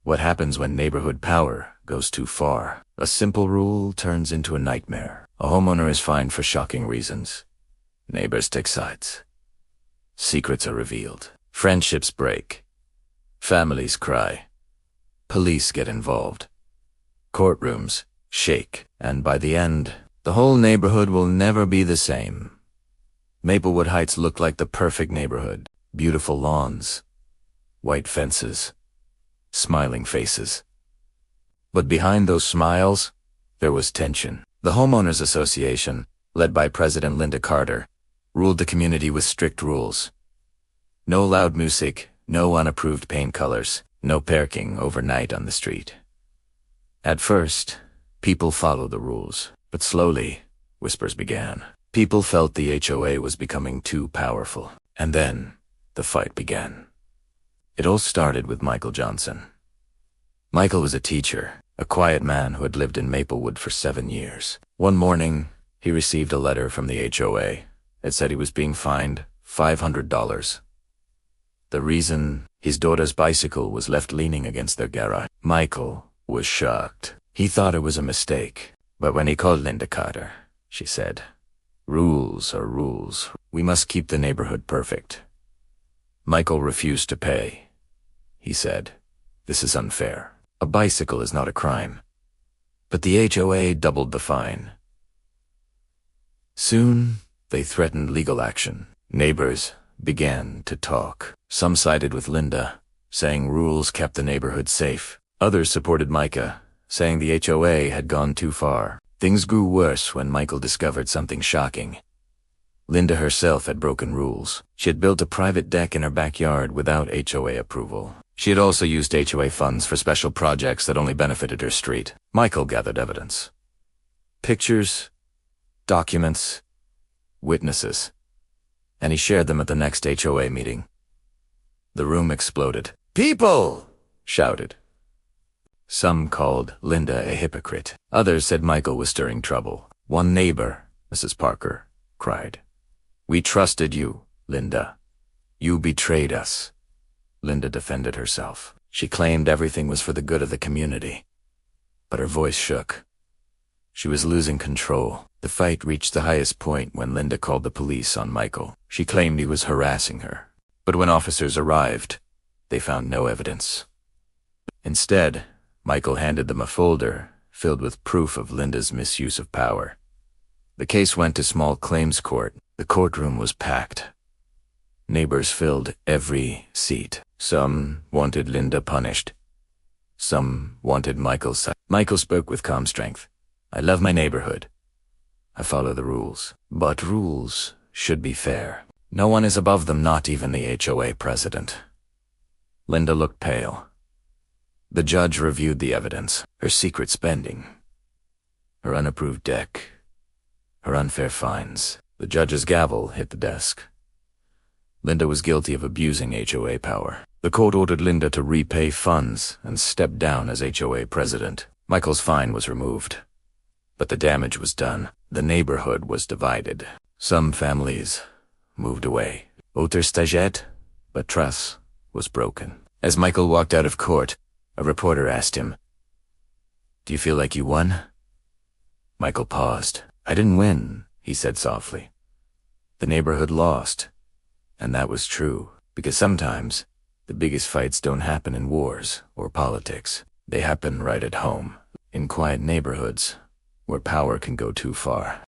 What happens when neighborhood power goes too far? A simple rule turns into a nightmare. A homeowner is fined for shocking reasons. Neighbors take sides. Secrets are revealed. Friendships break. Families cry. Police get involved. Courtrooms shake. And by the end, the whole neighborhood will never be the same. Maplewood Heights looked like the perfect neighborhood. Beautiful lawns, white fences, smiling faces. But behind those smiles, there was tension. The Homeowners Association, led by President Linda Carter, ruled the community with strict rules. No loud music, no unapproved paint colors, no parking overnight on the street. At first, people followed the rules, but slowly, whispers began. People felt the HOA was becoming too powerful. And then, the fight began. It all started with Michael Johnson. Michael was a teacher, a quiet man who had lived in Maplewood for 7 years. One morning, he received a letter from the HOA. It said he was being fined $500. The reason? His daughter's bicycle was left leaning against their garage. Michael was shocked. He thought it was a mistake. But when he called Linda Carter, she said, "Rules are rules. We must keep the neighborhood perfect." Michael refused to pay. He said, "This is unfair. A bicycle is not a crime." But the HOA doubled the fine. Soon, they threatened legal action. Neighbors began to talk. Some sided with Linda, saying rules kept the neighborhood safe. Others supported Micah, saying the HOA had gone too far. Things grew worse when Michael discovered something shocking. Linda herself had broken rules. She had built a private deck in her backyard without HOA approval. She had also used HOA funds for special projects that only benefited her street. Michael gathered evidence. Pictures, documents, witnesses. And he shared them at the next HOA meeting. The room exploded. "People!" shouted. Some called Linda a hypocrite. Others said Michael was stirring trouble. One neighbor, Mrs. Parker, cried, "We trusted you, Linda. You betrayed us." Linda defended herself. She claimed everything was for the good of the community. But her voice shook. She was losing control. The fight reached the highest point when Linda called the police on Michael. She claimed he was harassing her. But when officers arrived, they found no evidence. Instead, Michael handed them a folder filled with proof of Linda's misuse of power. The case went to small claims court. The courtroom was packed. Neighbors filled every seat. Some wanted Linda punished. Some wanted Michael's side. Michael spoke with calm strength. "I love my neighborhood. I follow the rules. But rules should be fair. No one is above them, not even the HOA president." Linda looked pale. The judge reviewed the evidence, her secret spending, her unapproved deck, her unfair fines. The judge's gavel hit the desk. Linda was guilty of abusing HOA power. The court ordered Linda to repay funds and step down as HOA president. Michael's fine was removed. But the damage was done. The neighborhood was divided. Some families moved away. Autres stagiaires, but trust was broken. As Michael walked out of court, a reporter asked him, "Do you feel like you won?" Michael paused. "I didn't win," he said softly. "The neighborhood lost." And that was true, because sometimes the biggest fights don't happen in wars or politics. They happen right at home, in quiet neighborhoods where power can go too far.